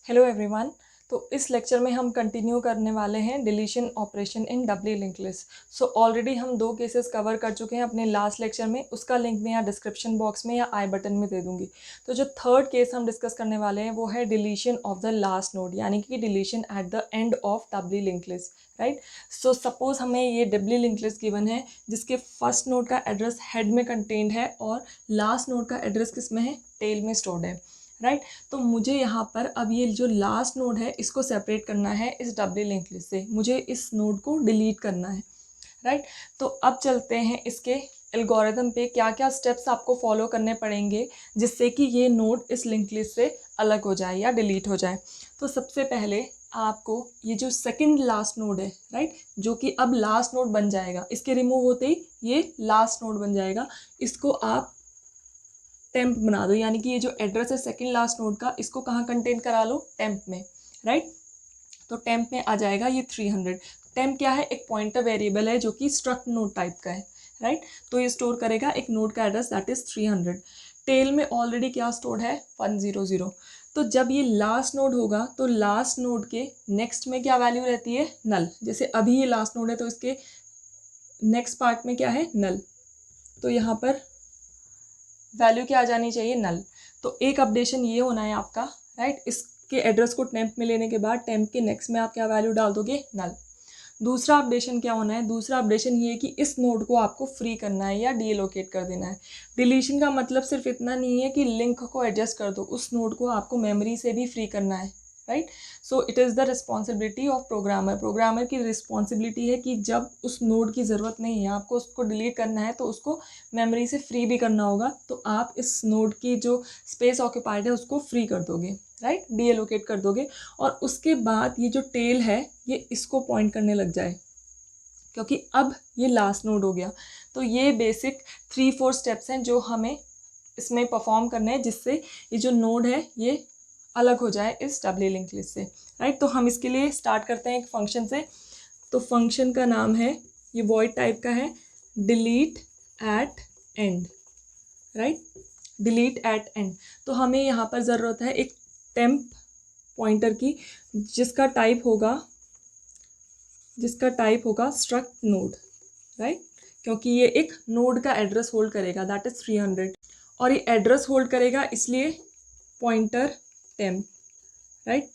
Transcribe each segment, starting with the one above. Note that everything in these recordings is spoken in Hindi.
Hello everyone. तो इस लेक्चर में हम कंटिन्यू करने वाले हैं deletion operation in doubly linked list. So already हम 2 केसेस कवर कर चुके हैं अपने लास्ट लेक्चर में, उसका लिंक मैं यहाँ डिस्क्रिप्शन बॉक्स में या आई बटन में दे दूंगी। तो जो थर्ड केस हम डिस्कस करने वाले हैं वो है deletion of the last node, यानी कि deletion at the end of doubly linked list, right. So suppose हमें ये डबली लिंक लिस्ट गिवन है जिसके फर्स्ट नोड का एड्रेस हेड में कंटेन्ड है और लास्ट नोड का एड्रेस किस में है, टेल में स्टोर्ड है, राइट। तो मुझे यहाँ पर अब ये जो लास्ट नोड है इसको सेपरेट करना है इस डबली लिंक लिस्ट से, मुझे इस नोड को डिलीट करना है, राइट। तो अब चलते हैं इसके एल्गोरिथम पे, क्या क्या स्टेप्स आपको फॉलो करने पड़ेंगे जिससे कि ये नोड इस लिंक लिस्ट से अलग हो जाए या डिलीट हो जाए। तो सबसे पहले आपको ये जो सेकंड लास्ट नोड है, राइट, जो कि अब लास्ट नोड बन जाएगा, इसके रिमूव होते ही ये लास्ट नोड बन जाएगा, इसको आप टेम्प बना दो, यानी कि ये जो एड्रेस है सेकंड लास्ट नोड का, इसको कहाँ कंटेन करा लो, टेम्प में, राइट। तो टेम्प में आ जाएगा ये 300। टेम्प क्या है, एक पॉइंटर वेरिएबल है जो कि स्ट्रक्ट नोड टाइप का है, राइट। तो ये स्टोर करेगा एक नोड का एड्रेस दैट इज 300। टेल में ऑलरेडी क्या स्टोर है, 100। तो जब ये लास्ट नोड होगा तो लास्ट नोड के नेक्स्ट में क्या वैल्यू रहती है, नल। जैसे अभी ये लास्ट नोड है तो इसके नेक्स्ट पार्ट में क्या है, नल। तो यहाँ पर वैल्यू क्या आ जानी चाहिए, नल। तो एक अपडेशन ये होना है आपका, राइट। इसके एड्रेस को टेम्प में लेने के बाद टेम्प के नेक्स्ट में आप क्या वैल्यू डाल दोगे, नल। दूसरा अपडेशन क्या होना है, दूसरा अपडेशन ये है कि इस नोड को आपको फ्री करना है या डीलोकेट कर देना है। डिलीशन का मतलब सिर्फ इतना नहीं है कि लिंक को एडजस्ट कर दो, उस नोड को आपको मेमोरी से भी फ्री करना है, right. So it is the responsibility of programmer. Programmer की रिस्पॉन्सिबिलिटी है कि जब उस नोड की ज़रूरत नहीं है, आपको उसको डिलीट करना है तो उसको मेमोरी से फ्री भी करना होगा, तो आप इस नोड की जो स्पेस ऑक्यूपाइड है उसको फ्री कर दोगे, राइट, डीएलोकेट कर दोगे। और उसके बाद ये जो टेल है ये इसको पॉइंट करने लग जाए, क्योंकि अब ये लास्ट नोड हो गया। तो ये बेसिक 3-4 स्टेप्स हैं जो हमें इसमें परफॉर्म करने हैं जिससे ये जो नोड है ये अलग हो जाए इस डबली लिंक लिस्ट से, राइट। तो हम इसके लिए स्टार्ट करते हैं एक फंक्शन से। तो फंक्शन का नाम है, ये वॉइड टाइप का है, delete at end, right, delete at end. तो हमें यहाँ पर ज़रूरत है एक टेम्प पॉइंटर की जिसका टाइप होगा स्ट्रक्ट नोड, राइट, क्योंकि ये एक नोड का एड्रेस होल्ड करेगा दैट इज 300, और ये एड्रेस होल्ड करेगा इसलिए पॉइंटर टेम्प, राइट।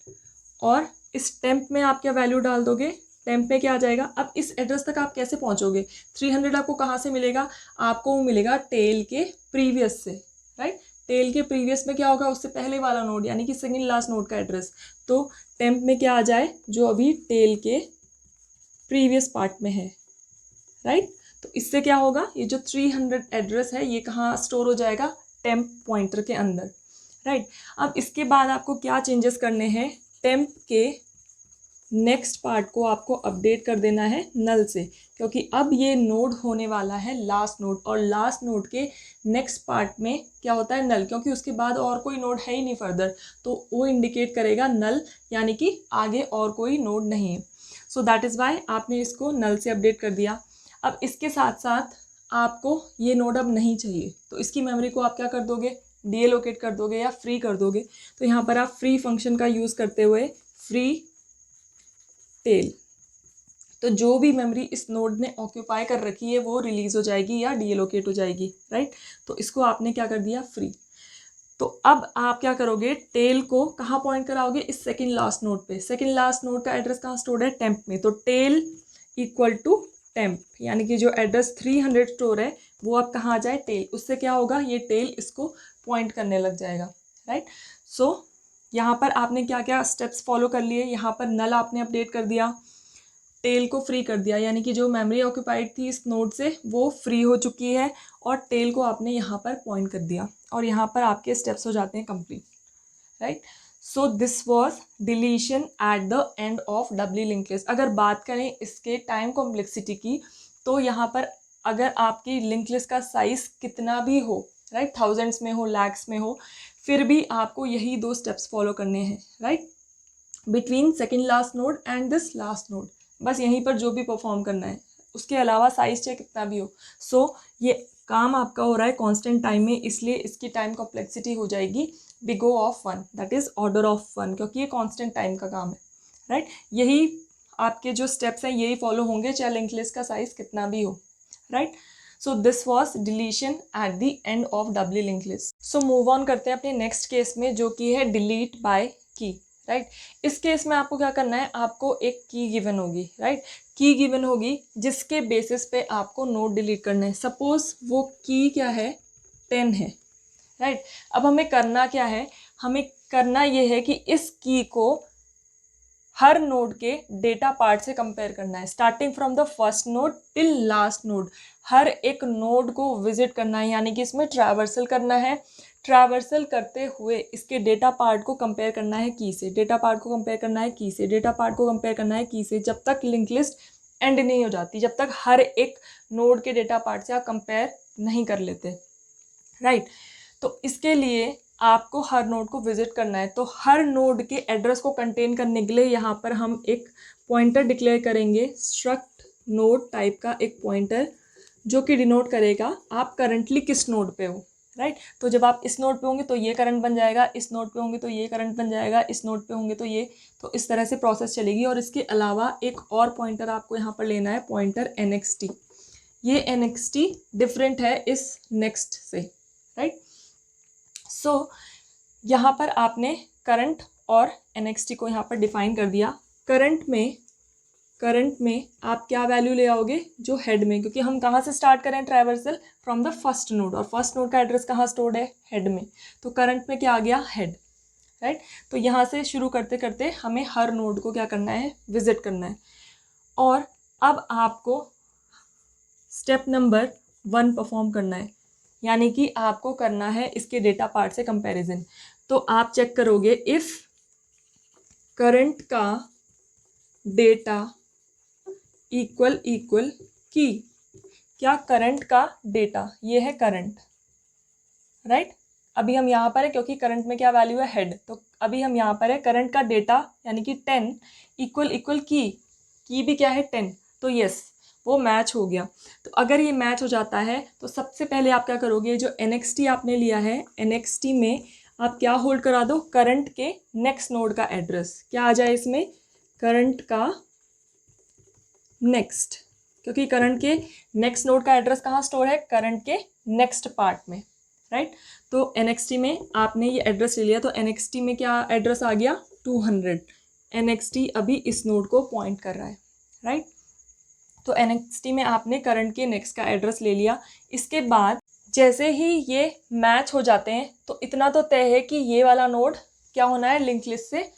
और इस टेम्प में आप क्या वैल्यू डाल दोगे, टेम्प में क्या आ जाएगा। अब इस एड्रेस तक आप कैसे पहुंचोगे, 300 आपको कहाँ से मिलेगा, आपको मिलेगा टेल के प्रीवियस से, राइट। टेल के प्रीवियस में क्या होगा, उससे पहले वाला नोड यानी कि सेकंड लास्ट नोड का एड्रेस। तो टेम्प में क्या आ जाए, जो अभी टेल के प्रीवियस पार्ट में है, राइट। तो इससे क्या होगा, ये जो 300 एड्रेस है ये कहाँ स्टोर हो जाएगा, टेम्प पॉइंटर के अंदर, राइट। अब इसके बाद आपको क्या चेंजेस करने हैं, टेम्प के नेक्स्ट पार्ट को आपको अपडेट कर देना है नल से, क्योंकि अब ये नोड होने वाला है लास्ट नोड, और लास्ट नोड के नेक्स्ट पार्ट में क्या होता है, नल, क्योंकि उसके बाद और कोई नोड है ही नहीं फर्दर, तो वो इंडिकेट करेगा नल, यानी कि आगे और कोई नोड नहीं है। सो दैट इज़ वाई आपने इसको नल से अपडेट कर दिया। अब इसके साथ साथ आपको ये नोड अब नहीं चाहिए, तो इसकी मेमोरी को आप क्या कर दोगे, डीएलोकेट कर दोगे या फ्री कर दोगे। तो यहाँ पर आप फ्री फंक्शन का यूज़ करते हुए फ्री टेल, तो जो भी मेमोरी इस नोड ने ऑक्यूपाई कर रखी है वो रिलीज हो जाएगी या डीएलोकेट हो जाएगी, राइट। तो इसको आपने क्या कर दिया, फ्री। तो अब आप क्या करोगे, टेल को कहाँ पॉइंट कराओगे, इस सेकंड लास्ट नोड पे। सेकंड लास्ट नोड का एड्रेस कहाँ स्टोर है, टेम्प में। तो टेल इक्वल टू टेम्प, यानी कि जो एड्रेस 300 स्टोर है वो अब कहाँ आ जाए, टेल। उससे क्या होगा, ये टेल इसको पॉइंट करने लग जाएगा, राइट। सो यहाँ पर आपने क्या क्या स्टेप्स फॉलो कर लिए, यहाँ पर नल आपने अपडेट कर दिया, टेल को फ्री कर दिया, यानी कि जो मेमोरी ऑक्यूपाइड थी इस नोड से वो फ्री हो चुकी है, और टेल को आपने यहाँ पर पॉइंट कर दिया, और यहाँ पर आपके स्टेप्स हो जाते हैं complete, right. So this was deletion at the end of doubly linked list. अगर बात करें इसके टाइम कॉम्प्लेक्सिटी की, तो यहाँ पर अगर आपकी लिंक लिस्ट का साइज कितना भी हो, राइट, थाउजेंड्स में हो, लैक्स में हो, फिर भी आपको यही 2 स्टेप्स फॉलो करने हैं, right, between second last node and this last node. बस यहीं पर जो भी परफॉर्म करना है, उसके अलावा साइज चाहे कितना भी हो। सो ये काम आपका हो रहा है कांस्टेंट टाइम में, इसलिए इसकी टाइम कॉम्प्लेक्सिटी हो जाएगी big O of 1, that is order of 1, क्योंकि ये कांस्टेंट टाइम का काम है, राइट। यही आपके जो स्टेप्स हैं यही फॉलो होंगे चाहे लिंक लिस्ट का साइज कितना भी हो, right. So this was deletion at the end of W link list. So move on करते हैं अपने नेक्स्ट केस में, जो कि है डिलीट बाय की, राइट। इस केस में आपको क्या करना है, आपको एक की गिवन होगी, राइट। की गिवन होगी जिसके बेसिस पे आपको नोड डिलीट करना है। सपोज वो की क्या है, 10 है, राइट। अब हमें करना क्या है, हमें करना ये है कि इस की को हर नोड के डेटा पार्ट से कंपेयर करना है, starting from the first node till last node. हर एक नोड को विजिट करना है, यानी कि इसमें ट्रैवर्सल करना है। ट्रैवर्सल करते हुए इसके डेटा पार्ट को कंपेयर करना है की से, डेटा पार्ट को कंपेयर करना है की से, डेटा पार्ट को कंपेयर करना है की से, जब तक लिंक लिस्ट एंड नहीं हो जाती, जब तक हर एक नोड के डेटा पार्ट से आप कंपेयर नहीं कर लेते, राइट। तो इसके लिए आपको हर नोड को विजिट करना है। तो हर नोड के एड्रेस को कंटेन करने के लिए यहाँ पर हम एक पॉइंटर डिक्लेयर करेंगे, स्ट्रक्ट नोड टाइप का एक पॉइंटर, जो कि डिनोट करेगा आप करंटली किस नोड पे हो, राइट। तो जब आप इस नोड पे होंगे तो ये करंट बन जाएगा, इस नोड पे होंगे तो ये करंट बन जाएगा, इस नोड पे होंगे तो ये, तो इस तरह से प्रोसेस चलेगी। और इसके अलावा एक और पॉइंटर आपको यहाँ पर लेना है, पॉइंटर NXT। ये NXT डिफरेंट है इस नेक्स्ट से, राइट। सो यहाँ पर आपने करंट और NXT को यहाँ पर डिफाइन कर दिया। करंट में आप क्या वैल्यू ले आओगे, जो हेड में, क्योंकि हम कहाँ से स्टार्ट करें traversal, from the first node, और फर्स्ट नोड का एड्रेस कहाँ स्टोर्ड है, हेड में। तो करंट में क्या आ गया, हेड, राइट। तो यहाँ से शुरू करते करते हमें हर नोड को क्या करना है, विजिट करना है। और अब आपको स्टेप नंबर 1 परफॉर्म करना है, यानी कि आपको करना है इसके डेटा पार्ट से कंपैरिजन। तो आप चेक करोगे इफ़ करंट का डेटा इक्वल की, क्या करंट का डेटा, ये है करंट, राइट। अभी हम यहाँ पर है क्योंकि करंट में क्या वैल्यू है, हेड। तो अभी हम यहाँ पर है करंट का डेटा यानी कि 10 इक्वल की भी क्या है 10, तो यस वो मैच हो गया। तो अगर ये मैच हो जाता है तो सबसे पहले आप क्या करोगे, जो NXT आपने लिया है, NXT में आप क्या होल्ड करा दो, करंट के नेक्स्ट नोड का एड्रेस। क्या आ जाए इसमें, करंट का नेक्स्ट, क्योंकि करंट के नेक्स्ट नोड का एड्रेस कहाँ स्टोर है, करंट के नेक्स्ट पार्ट में, राइट। तो NXT में आपने ये एड्रेस ले लिया, तो NXT में क्या एड्रेस आ गया, 200। NXT अभी इस नोड को पॉइंट कर रहा है, राइट। तो NXT में आपने करंट के नेक्स्ट का एड्रेस ले लिया। इसके बाद जैसे ही ये मैच हो जाते हैं तो इतना तो तय है कि ये वाला नोड क्या होना है, लिंक लिस्ट से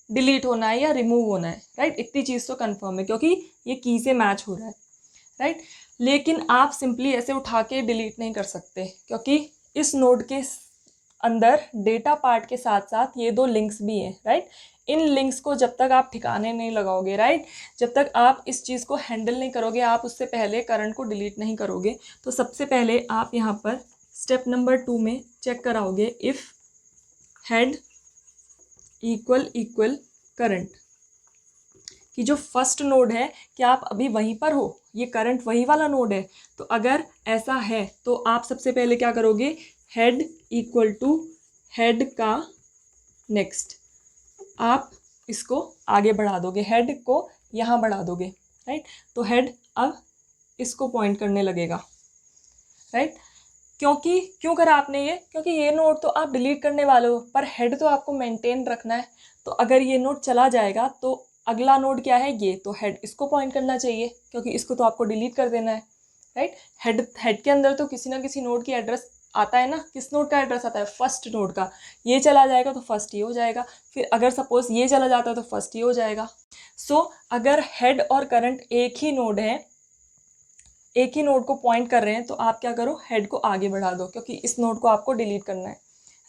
डिलीट होना है या रिमूव होना है, राइट। इतनी चीज़ तो कंफर्म है क्योंकि ये की से मैच हो रहा है, राइट। लेकिन आप सिंपली ऐसे उठा के डिलीट नहीं कर सकते, क्योंकि इस नोड के अंदर डेटा पार्ट के साथ साथ ये 2 लिंक्स भी हैं, राइट। इन लिंक्स को जब तक आप ठिकाने नहीं लगाओगे, राइट, जब तक आप इस चीज़ को हैंडल नहीं करोगे, आप उससे पहले करंट को डिलीट नहीं करोगे। तो सबसे पहले आप यहाँ पर स्टेप नंबर 2 में चेक कराओगे इफ़ हेड इक्वल करंट, कि जो फर्स्ट नोड है क्या आप अभी वहीं पर हो, ये करंट वही वाला नोड है। तो अगर ऐसा है तो आप सबसे पहले क्या करोगे, हेड इक्वल टू हेड का नेक्स्ट, आप इसको आगे बढ़ा दोगे, हेड को यहाँ बढ़ा दोगे, राइट। तो हेड अब इसको पॉइंट करने लगेगा, राइट। क्यों करा आपने ये, क्योंकि ये नोड तो आप डिलीट करने वाले हो, पर हेड तो आपको मेंटेन रखना है। तो अगर ये नोड चला जाएगा तो अगला नोड क्या है, ये, तो हेड इसको पॉइंट करना चाहिए, क्योंकि इसको तो आपको डिलीट कर देना है, राइट। हेड के अंदर तो किसी ना किसी नोड की एड्रेस आता है ना, किस नोड का एड्रेस आता है, फर्स्ट नोड का। ये चला जाएगा तो फर्स्ट ये हो जाएगा, फिर अगर सपोज ये चला जाता है तो फर्स्ट ये हो जाएगा। सो अगर हेड और करंट एक ही नोड है, एक ही नोड को पॉइंट कर रहे हैं, तो आप क्या करो, हेड को आगे बढ़ा दो, क्योंकि इस नोड को आपको डिलीट करना है,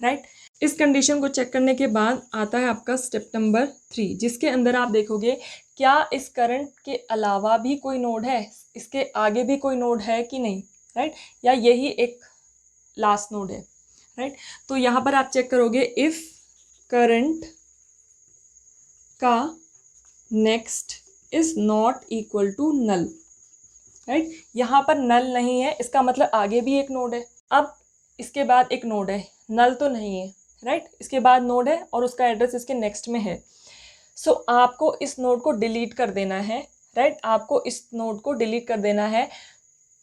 राइट। इस कंडीशन को चेक करने के बाद आता है आपका स्टेप नंबर 3, जिसके अंदर आप देखोगे क्या इस करंट के अलावा भी कोई नोड है, इसके आगे भी कोई नोड है कि नहीं, राइट, या यही एक लास्ट नोड है, राइट। तो यहाँ पर आप चेक करोगे इफ़ करंट का next is not equal to null, right. यहाँ पर नल नहीं है, इसका मतलब आगे भी एक नोड है, अब इसके बाद एक नोड है, नल तो नहीं है, राइट, इसके बाद नोड है और उसका एड्रेस इसके नेक्स्ट में है। सो आपको इस नोड को डिलीट कर देना है, राइट, आपको इस नोड को डिलीट कर देना है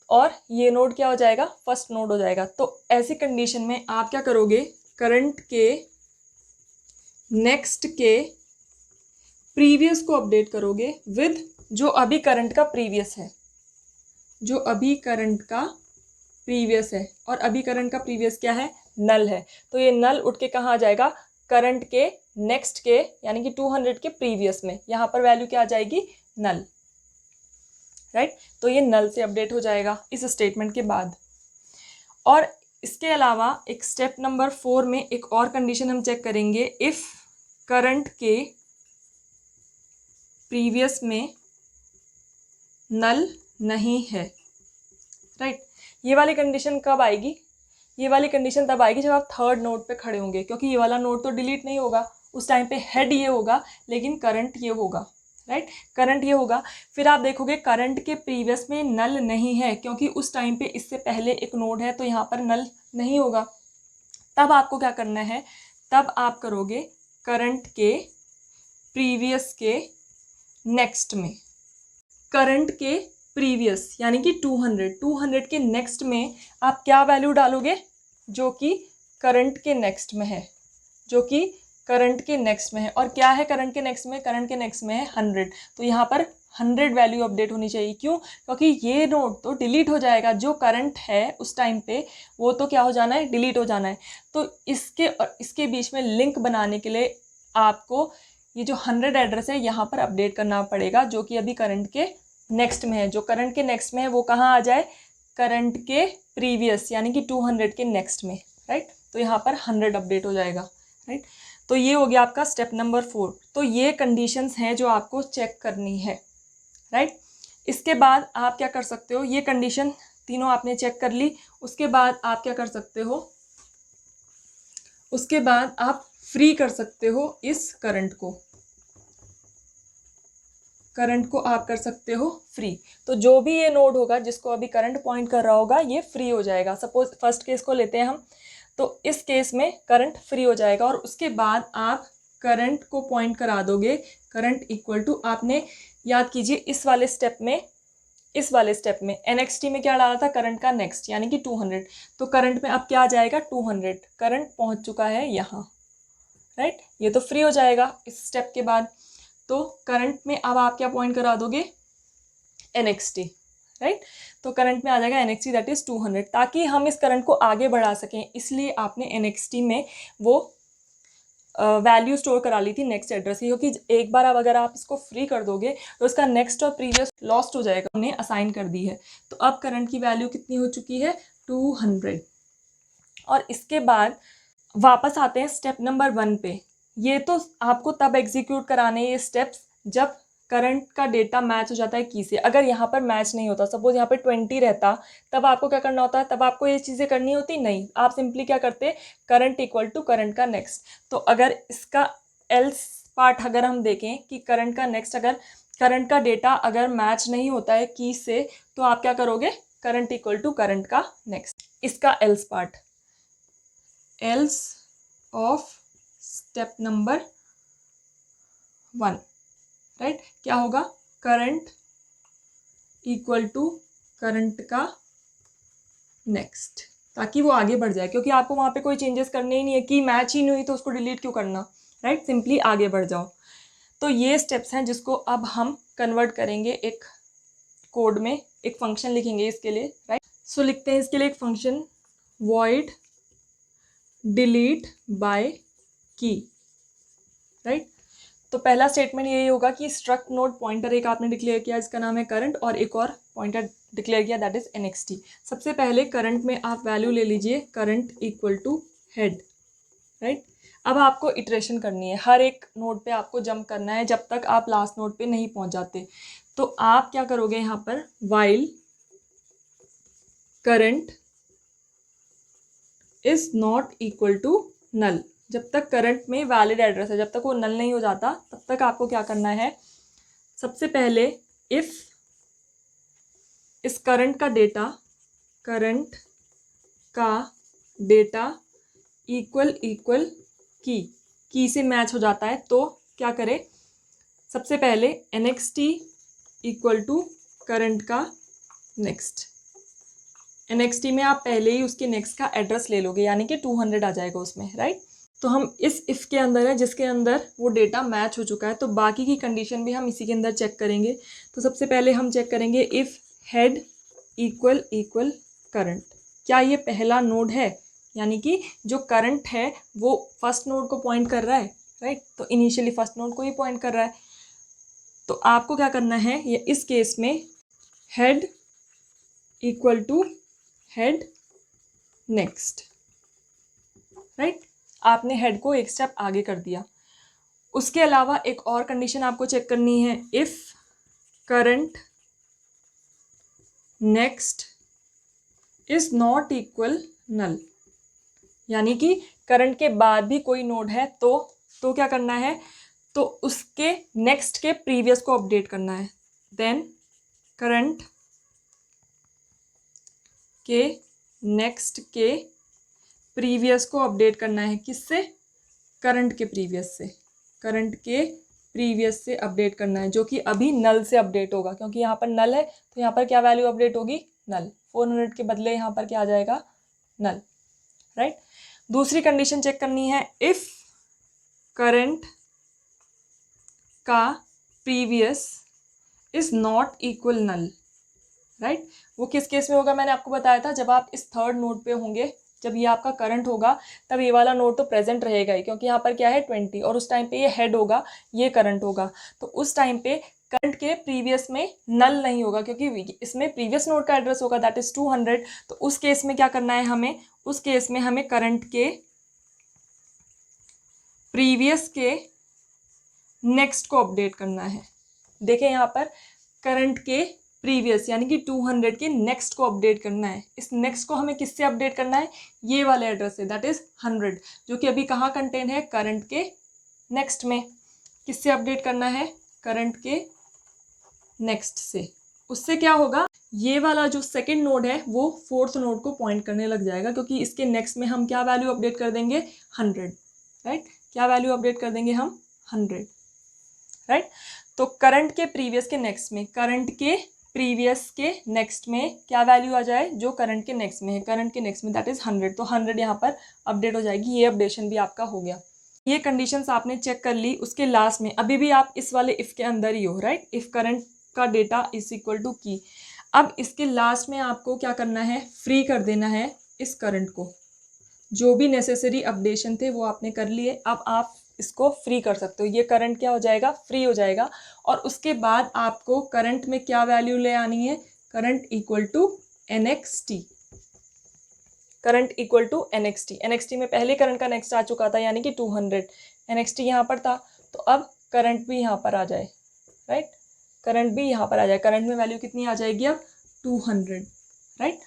और ये नोड क्या हो जाएगा, फर्स्ट नोड हो जाएगा। तो ऐसी कंडीशन में आप क्या करोगे, करंट के नेक्स्ट के प्रीवियस को अपडेट करोगे विद जो अभी करंट का प्रीवियस है, जो अभी करंट का प्रीवियस है, और अभी करंट का प्रीवियस क्या है, नल है। तो ये नल उठ के कहाँ आ जाएगा, करंट के नेक्स्ट के यानी कि 200 के प्रीवियस में, यहाँ पर वैल्यू क्या आ जाएगी, नल, राइट। तो ये नल से अपडेट हो जाएगा इस स्टेटमेंट के बाद। और इसके अलावा एक स्टेप नंबर 4 में एक और कंडीशन हम चेक करेंगे, इफ़ करंट के प्रीवियस में नल नहीं है, राइट। ये वाली कंडीशन कब आएगी, ये वाली कंडीशन तब आएगी जब आप थर्ड नोड पे खड़े होंगे, क्योंकि ये वाला नोड तो डिलीट नहीं होगा, उस टाइम पे हेड ये होगा लेकिन करंट ये होगा, राइट, करंट ये होगा। फिर आप देखोगे करंट के प्रीवियस में नल नहीं है, क्योंकि उस टाइम पे इससे पहले एक नोड है तो यहाँ पर नल नहीं होगा। तब आपको क्या करना है, तब आप करोगे करंट के प्रीवियस के नेक्स्ट में, करंट के प्रीवियस यानी कि 200 के नेक्स्ट में आप क्या वैल्यू डालोगे, जो कि करंट के नेक्स्ट में है, जो कि करंट के नेक्स्ट में है। और क्या है करंट के नेक्स्ट में, करंट के नेक्स्ट में है 100। तो यहाँ पर 100 वैल्यू अपडेट होनी चाहिए। क्यों, क्योंकि ये नोड तो डिलीट हो जाएगा, जो करंट है उस टाइम पे वो तो क्या हो जाना है, डिलीट हो जाना है। तो इसके और इसके बीच में लिंक बनाने के लिए आपको ये जो 100 एड्रेस है यहाँ पर अपडेट करना पड़ेगा, जो कि अभी करंट के नेक्स्ट में है। जो करंट के नेक्स्ट में है वो कहाँ आ जाए, करंट के प्रीवियस यानी कि 200 के नेक्स्ट में, राइट। तो यहाँ पर 100 अपडेट हो जाएगा, राइट। तो ये हो गया आपका स्टेप नंबर 4। तो ये कंडीशंस हैं जो आपको चेक करनी है, राइट। इसके बाद आप क्या कर सकते हो, ये कंडीशन तीनों आपने चेक कर ली, उसके बाद आप क्या कर सकते हो, उसके बाद आप फ्री कर सकते हो इस करंट को, करंट को आप कर सकते हो फ्री। तो जो भी ये नोड होगा जिसको अभी करंट पॉइंट कर रहा होगा ये फ्री हो जाएगा। सपोज फर्स्ट केस को लेते हैं हम, तो इस केस में करंट फ्री हो जाएगा और उसके बाद आप करंट को पॉइंट करा दोगे, करंट इक्वल टू, आपने याद कीजिए इस वाले स्टेप में NXT में क्या डाला था, करंट का नेक्स्ट यानी कि 200। तो करंट में अब क्या आ जाएगा, 200, करंट पहुंच चुका है यहाँ, राइट। ये तो फ्री हो जाएगा इस स्टेप के बाद। तो करंट में अब आप क्या पॉइंट करा दोगे, NXT, राइट। तो करंट में आ जाएगा NXT दैट इज 200, ताकि हम इस करंट को आगे बढ़ा सकें, इसलिए आपने NXT में वो वैल्यू स्टोर करा ली थी नेक्स्ट एड्रेस की, क्योंकि एक बार अब अगर आप इसको फ्री कर दोगे तो उसका नेक्स्ट और प्रीवियस लॉस्ट हो जाएगा, हमने असाइन कर दी है। तो अब करंट की वैल्यू कितनी हो चुकी है, 200। और इसके बाद वापस आते हैं स्टेप नंबर 1 पे। ये तो आपको तब एग्जीक्यूट कराने ये स्टेप्स जब करंट का डेटा मैच हो जाता है की से। अगर यहाँ पर मैच नहीं होता, सपोज यहाँ पे 20 रहता, तब आपको क्या करना होता है, तब आपको ये चीज़ें करनी होती नहीं, आप सिंपली क्या करते, करंट इक्वल टू करंट का नेक्स्ट। तो अगर इसका एल्स पार्ट अगर हम देखें कि करंट का नेक्स्ट, अगर करंट का डेटा अगर मैच नहीं होता है की से, तो आप क्या करोगे, करंट इक्वल टू करंट का नेक्स्ट। इसका else part, else of step number 1, right, क्या होगा, करंट इक्वल टू करंट का नेक्स्ट, ताकि वो आगे बढ़ जाए, क्योंकि आपको वहाँ पे कोई चेंजेस करने ही नहीं है, कि मैच ही नहीं हुई तो उसको डिलीट क्यों करना, राइट, सिंपली आगे बढ़ जाओ। तो ये स्टेप्स हैं जिसको अब हम कन्वर्ट करेंगे एक कोड में, एक फंक्शन लिखेंगे इसके लिए, राइट। सो लिखते हैं इसके लिए एक function void delete by key, right. तो पहला स्टेटमेंट यही होगा कि स्ट्रक्ट नोड पॉइंटर एक आपने डिक्लेयर किया, इसका नाम है करंट, और एक और पॉइंटर डिक्लेयर किया दैट इज NXT। सबसे पहले करंट में आप वैल्यू ले लीजिए, current equal to head, right. अब आपको इटरेशन करनी है, हर एक नोड पे आपको जंप करना है जब तक आप लास्ट नोड पे नहीं पहुंच जाते। तो आप क्या करोगे यहाँ पर, while current is not equal to null, जब तक करंट में वैलिड एड्रेस है, जब तक वो नल नहीं हो जाता तब तक आपको क्या करना है, सबसे पहले इफ इस करंट का डेटा इक्वल की से मैच हो जाता है, तो क्या करें, सबसे पहले NXT इक्वल टू करंट का नेक्स्ट। NXT में आप पहले ही उसके नेक्स्ट का एड्रेस ले लोगे, यानी कि 200 आ जाएगा उसमें, राइट। तो हम इस इफ़ के अंदर है जिसके अंदर वो डेटा मैच हो चुका है, तो बाकी की कंडीशन भी हम इसी के अंदर चेक करेंगे। तो सबसे पहले हम चेक करेंगे if head equal equal current, क्या ये पहला नोड है, यानी कि जो करंट है वो फर्स्ट नोड को पॉइंट कर रहा है, राइट। तो इनिशियली फर्स्ट नोड को ही पॉइंट कर रहा है। तो आपको क्या करना है, ये इस केस में head equal to head next, right. आपने हेड को एक स्टेप आगे कर दिया। उसके अलावा एक और कंडीशन आपको चेक करनी है, if current next is not equal null, यानी कि करंट के बाद भी कोई नोड है तो क्या करना है, तो उसके नेक्स्ट के प्रीवियस को अपडेट करना है। देन करंट के नेक्स्ट के प्रीवियस को अपडेट करना है, किससे, करंट के प्रीवियस से, करंट के प्रीवियस से अपडेट करना है, जो कि अभी नल से अपडेट होगा, क्योंकि यहाँ पर नल है तो यहाँ पर क्या वैल्यू अपडेट होगी, नल। 400 के बदले यहाँ पर क्या आ जाएगा, नल, राइट। दूसरी कंडीशन चेक करनी है, इफ करंट का previous is not equal null, right. वो किस केस में होगा, मैंने आपको बताया था, जब आप इस थर्ड नोड पे होंगे, जब ये आपका करंट होगा तब ये वाला नोड तो प्रेजेंट रहेगा ही, क्योंकि यहाँ पर क्या है 20, और उस टाइम पे ये हेड होगा, ये करंट होगा। तो उस टाइम पे करंट के प्रीवियस में नल नहीं होगा, क्योंकि इसमें प्रीवियस नोड का एड्रेस होगा, दैट इज 200। तो उस केस में क्या करना है हमें, उस केस में हमें करंट के प्रीवियस के नेक्स्ट को अपडेट करना है। देखें यहाँ पर करंट के प्रीवियस यानी कि 200 के नेक्स्ट को अपडेट करना है। इस नेक्स्ट को हमें किससे अपडेट करना है, ये वाले एड्रेस से, दैट इज 100, जो कि अभी कहाँ कंटेन है, करंट के नेक्स्ट में। किससे अपडेट करना है, करंट के नेक्स्ट से। उससे क्या होगा, ये वाला जो सेकंड नोड है वो फोर्थ नोड को पॉइंट करने लग जाएगा, क्योंकि इसके नेक्स्ट में हम क्या वैल्यू अपडेट कर देंगे, 100, राइट। क्या वैल्यू अपडेट कर देंगे हम, 100, राइट। तो करंट के प्रीवियस के नेक्स्ट में, करंट के प्रीवियस के नेक्स्ट में क्या वैल्यू आ जाए, जो करंट के नेक्स्ट में है, करंट के नेक्स्ट में दैट इज 100, तो 100 यहाँ पर अपडेट हो जाएगी। ये अपडेशन भी आपका हो गया। ये कंडीशंस आपने चेक कर ली। उसके लास्ट में अभी भी आप इस वाले इफ के अंदर ही हो, राइट। इफ करंट का डेटा इज इक्वल टू की। अब इसके लास्ट में आपको क्या करना है, फ्री कर देना है इस करंट को। जो भी नेसेसरी अपडेशन थे वो आपने कर लिए, अब आप इसको फ्री कर सकते हो। ये करंट क्या हो जाएगा, फ्री हो जाएगा। और उसके बाद आपको करंट में क्या वैल्यू ले आनी है, current equal to NXT, current equal to NXT। NXT में पहले करंट का नेक्स्ट आ चुका था, यानी कि 200, NXT यहाँ पर था, तो अब करंट भी यहाँ पर आ जाए, राइट। करंट भी यहाँ पर आ जाए, करंट में वैल्यू कितनी आ जाएगी अब, 200, राइट।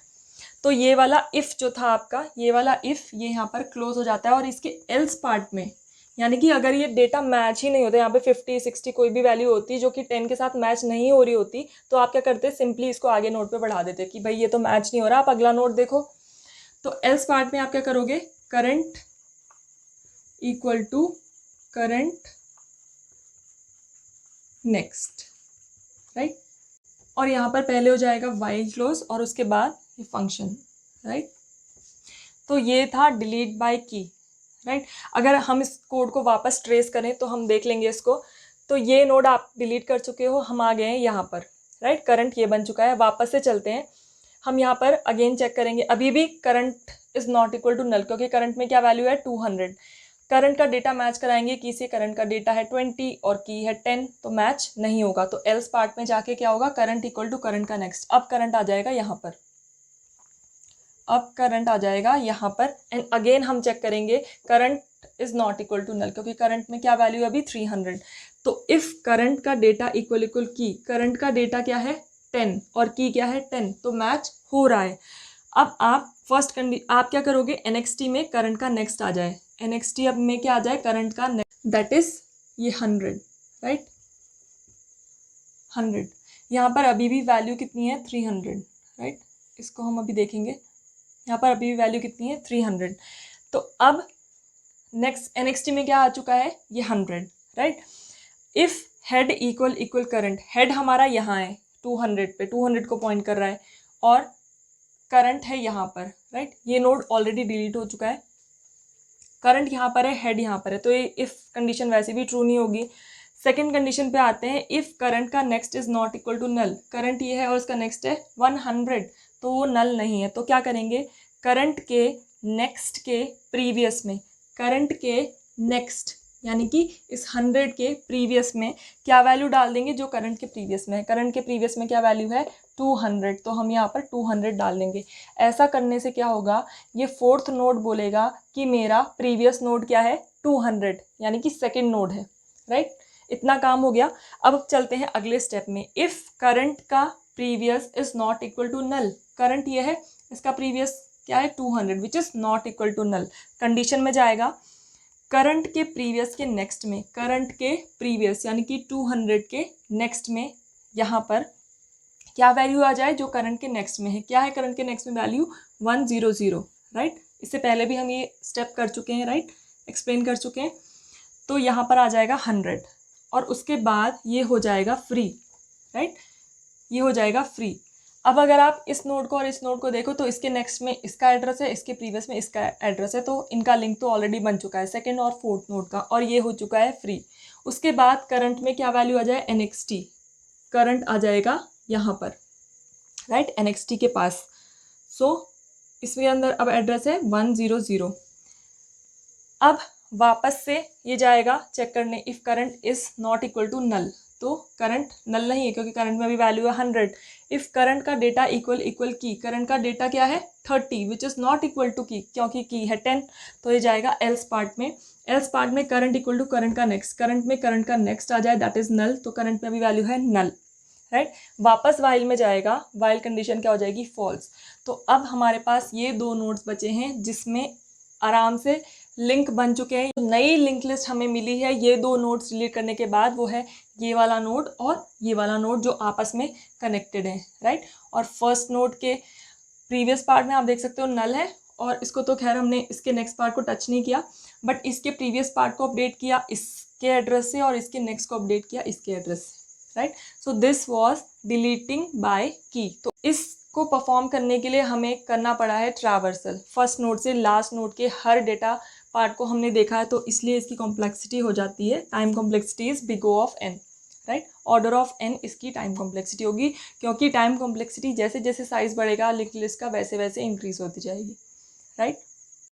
तो ये वाला इफ़ जो था आपका, ये वाला इफ़ ये यहाँ पर क्लोज हो जाता है। और इसके एल्स पार्ट में, यानी कि अगर ये डेटा मैच ही नहीं होता, यहाँ पे 50, 60 कोई भी वैल्यू होती जो कि 10 के साथ मैच नहीं हो रही होती, तो आप क्या करते, सिंपली इसको आगे नोड पे बढ़ा देते कि भाई ये तो मैच नहीं हो रहा, आप अगला नोड देखो। तो एल्स पार्ट में आप क्या करोगे, current equal to current next, right. और यहाँ पर पहले हो जाएगा व्हाइल क्लोज और उसके बाद ये फंक्शन, राइट। तो ये था डिलीट बाय की, राइट। अगर हम इस कोड को वापस ट्रेस करें तो हम देख लेंगे इसको। तो ये नोड आप डिलीट कर चुके हो, हम आ गए हैं यहाँ पर, राइट। करंट ये बन चुका है। वापस से चलते हैं, हम यहाँ पर अगेन चेक करेंगे। अभी भी current is not equal to null, क्योंकि करंट में क्या वैल्यू है, 200। करंट का डेटा मैच कराएंगे की से, करंट का डेटा है 20 और की है 10, तो मैच नहीं होगा। तो एल्स पार्ट में जाके क्या होगा, करंट इक्वल टू करंट का नेक्स्ट। अब करंट आ जाएगा यहाँ पर, अब करंट आ जाएगा यहाँ पर। एंड अगेन हम चेक करेंगे, current is not equal to null, क्योंकि करंट में क्या वैल्यू है अभी, 300। तो इफ करंट का data equal equal key, current का डेटा क्या है 10 और की क्या है 10, तो मैच हो रहा है। अब आप फर्स्ट आप क्या करोगे, NXT में करंट का नेक्स्ट आ जाए, NXT अब में क्या आ जाए, करंट का नेक्स्ट, दैट इज ये 100, राइट। 100 यहाँ पर अभी भी वैल्यू कितनी है, 300, राइट। इसको हम अभी देखेंगे, यहाँ पर अभी भी वैल्यू कितनी है, 300। तो अब नेक्स्ट NXT में क्या आ चुका है, ये 100, right. If head equal current, head हमारा यहाँ है 200 पे, 200 को पॉइंट कर रहा है और करंट है यहाँ पर, राइट। ये नोड ऑलरेडी डिलीट हो चुका है, करंट यहाँ पर है, हेड यहाँ पर है, तो ये इफ़ कंडीशन वैसे भी ट्रू नहीं होगी। सेकेंड कंडीशन पे आते हैं, इफ़ करंट का next is not equal to null, current ये है और उसका नेक्स्ट है 100, तो वो नल नहीं है। तो क्या करेंगे, करंट के नेक्स्ट के प्रीवियस में, करंट के नेक्स्ट यानी कि इस 100 के प्रीवियस में क्या वैल्यू डाल देंगे, जो करंट के प्रीवियस में है। करंट के प्रीवियस में क्या वैल्यू है, 200, तो हम यहाँ पर 200 डाल देंगे। ऐसा करने से क्या होगा, ये फोर्थ नोड बोलेगा कि मेरा प्रीवियस नोड क्या है, 200, यानी कि सेकेंड नोड है, राइट। इतना काम हो गया। अब चलते हैं अगले स्टेप में। इफ़ करंट का previous is not equal to null, current ये है, इसका प्रीवियस क्या है 200 which is not equal to null. Condition में जाएगा करंट के प्रीवियस के नेक्स्ट में, करंट के प्रीवियस यानी कि 200 के नेक्स्ट में यहाँ पर क्या वैल्यू आ जाए, जो करंट के नेक्स्ट में है। क्या है करंट के नेक्स्ट में वैल्यू, 100, राइट। इससे पहले भी हम ये स्टेप कर चुके हैं, राइट, एक्सप्लेन कर चुके हैं। तो यहाँ पर आ जाएगा 100 और उसके बाद ये हो जाएगा फ्री, राइट, ये हो जाएगा फ्री। अब अगर आप इस नोड को और इस नोड को देखो तो इसके नेक्स्ट में इसका एड्रेस है, इसके प्रीवियस में इसका एड्रेस है, तो इनका लिंक तो ऑलरेडी बन चुका है सेकंड और फोर्थ नोड का, और ये हो चुका है फ्री। उसके बाद करंट में क्या वैल्यू आ जाए, NXT, करंट आ जाएगा यहाँ पर, राइट, NXT के पास। सो इसके अंदर अब एड्रेस है 100। अब वापस से ये जाएगा चेक करने, if current is not equal to null, तो करंट नल नहीं है क्योंकि करंट में भी वैल्यू है 100। इफ़ करंट का डेटा इक्वल की, करंट का डेटा क्या है 30 which is not equal to key, क्योंकि की है 10, तो ये जाएगा एल्स पार्ट में। एल्स पार्ट में करंट इक्वल टू करंट का नेक्स्ट, करंट में करंट का नेक्स्ट आ जाए दैट इज़ नल, तो करंट में भी वैल्यू है नल, राइट। वापस वाइल में जाएगा, वाइल कंडीशन क्या हो जाएगी, फॉल्स। तो अब हमारे पास ये दो नोड्स बचे हैं जिसमें आराम से लिंक बन चुके हैं। नई लिंक लिस्ट हमें मिली है ये दो नोड्स डिलीट करने के बाद, वो है ये वाला नोड और ये वाला नोड जो आपस में कनेक्टेड है, राइट। और फर्स्ट नोड के प्रीवियस पार्ट में आप देख सकते हो नल है, और इसको तो खैर हमने इसके नेक्स्ट पार्ट को टच नहीं किया, बट इसके प्रीवियस पार्ट को अपडेट किया इसके एड्रेस से और इसके नेक्स्ट को अपडेट किया इसके एड्रेस से, right. So this was deleting by key. तो इसको परफॉर्म करने के लिए हमें करना पड़ा है ट्रैवर्सल, फर्स्ट नोड से लास्ट नोड के हर डेटा पार्ट को हमने देखा है, तो इसलिए इसकी कॉम्प्लेक्सिटी हो जाती है, time complexity is big O of n, right. Order of n इसकी टाइम कॉम्प्लेक्सिटी होगी, क्योंकि टाइम कॉम्प्लेक्सिटी जैसे जैसे साइज बढ़ेगा लिंक लिस्ट का वैसे वैसे इंक्रीज होती जाएगी, राइट।